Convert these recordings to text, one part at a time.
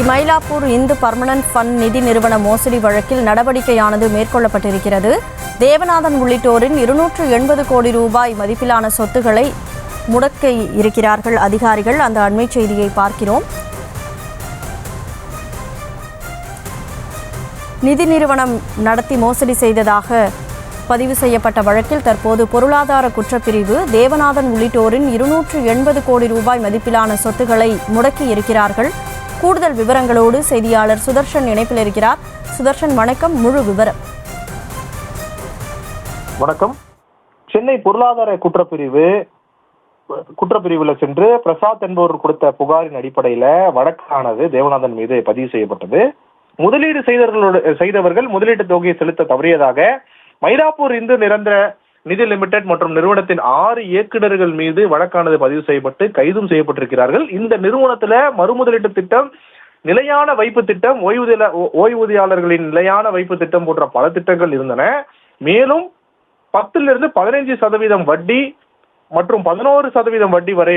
Mylapore Hindu permanent fund நிதி நிறுவன மோசடி வழக்கில் நடவடிக்கையானது மேற்கொள்ளப்பட்டிருக்கிறது. தேவநாதன் உள்ளிட்டோரின் 280 கோடி ரூபாய் மதிப்பிலான சொத்துக்களை முடக்க இருக்கிறார்கள் அதிகாரிகள். அந்த அண்மை செய்தியை பார்க்கிறோம். நிதி நிறுவனம் நடத்தி மோசடி செய்ததாக பதிவு செய்யப்பட்ட வழக்கில் தற்போது பொருளாதார குற்றப்பிரிவு தேவநாதன் உள்ளிட்டோரின் 280 கோடி ரூபாய் மதிப்பிலான சொத்துக்களை முடக்கி இருக்கிறார்கள். கூடுதல் விவரங்களோடு செய்தியாளர் சுதர்ஷன் இணைப்பில் இருக்கிறார். சுதர்ஷன், வணக்கம். முழு விவரம். வணக்கம். சென்னை பொருளாதார குற்றப்பிரிவுல சென்று பிரசாத் என்பவர் கொடுத்த புகாரின் அடிப்படையில வழக்கானது தேவநாதன் மீது பதிவு செய்யப்பட்டது. முதலீடு செய்தவர்கள் முதலீட்டு தொகையை செலுத்த தவறியதாக மயிலாப்பூர் இந்து நிரந்தர நிதி லிமிடெட் மற்றும் நிறுவனத்தின் 6 இயக்குநர்கள் மீது வழக்கானது பதிவு செய்யப்பட்டு கைதும் செய்யப்பட்டிருக்கிறார்கள். இந்த நிறுவனத்துல மறுமுதலீட்டு திட்டம், நிலையான வைப்பு திட்டம், ஓய்வூதியாளர்களின் நிலையான வைப்பு திட்டம் போன்ற பல திட்டங்கள் இருந்தன. மேலும் 10லிருந்து 15% வட்டி மற்றும் 11% வட்டி வரை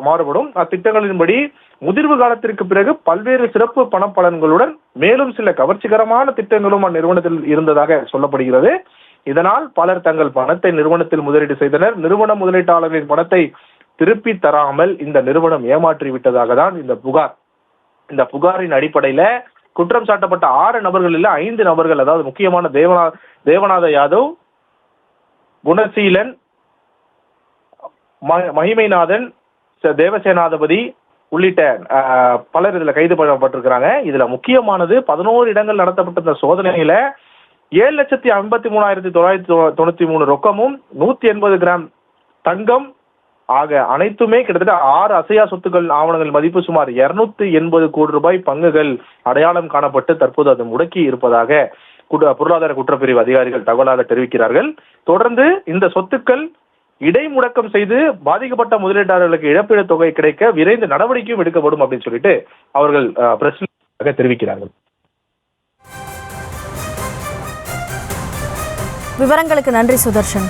மாறுபடும். அத்திட்டங்களின்படி முதிர்வு காலத்திற்கு பிறகு பல்வேறு சிறப்பு பணப்பலன்களுடன் மேலும் சில கவர்ச்சிகரமான திட்டங்களும் அந்நிறுவனத்தில் இருந்ததாக சொல்லப்படுகிறது. இதனால் பலர் தங்கள் பணத்தை நிறுவனத்தில் முதலீடு செய்தனர். நிறுவன முதலீட்டாளர்களின் பணத்தை திருப்பி தராமல் இந்த நிறுவனம் ஏமாற்றி விட்டதாக தான் இந்த புகார். இந்த புகாரின் அடிப்படையில குற்றம் சாட்டப்பட்ட 6 நபர்களில் 5 நபர்கள், அதாவது முக்கியமான தேவநாத யாதவ், குணசீலன், மகிமைநாதன், தேவசேனாதிபதி உள்ளிட்ட பலர் இதுல கைது பண்ணப்பட்டிருக்கிறாங்க. இதுல முக்கியமானது 11 இடங்கள் நடத்தப்பட்ட இந்த சோதனையில 7,53,993 ரொக்கமும் 180 கிராம் தங்கம் ஆக அனைத்துமே கிட்டத்தட்ட 6 அசையா சொத்துக்கள் ஆவணங்கள் மதிப்பு சுமார் 280 கோடி ரூபாய் பங்குகள் அடையாளம் காணப்பட்டு தற்போது அது முடக்கி இருப்பதாக பொருளாதார குற்றப்பிரிவு அதிகாரிகள் தகவலாக தெரிவிக்கிறார்கள். தொடர்ந்து இந்த சொத்துக்கள் இடைமுடக்கம் செய்து பாதிக்கப்பட்ட முதலீட்டாளர்களுக்கு இழப்பீடு தொகை கிடைக்க விரைந்து நடவடிக்கையும் எடுக்கப்படும் அப்படின்னு சொல்லிட்டு அவர்கள் பிரஸ் தெரிவிக்கிறார்கள். விவரங்களுக்கு நன்றி சுதர்ஷன்.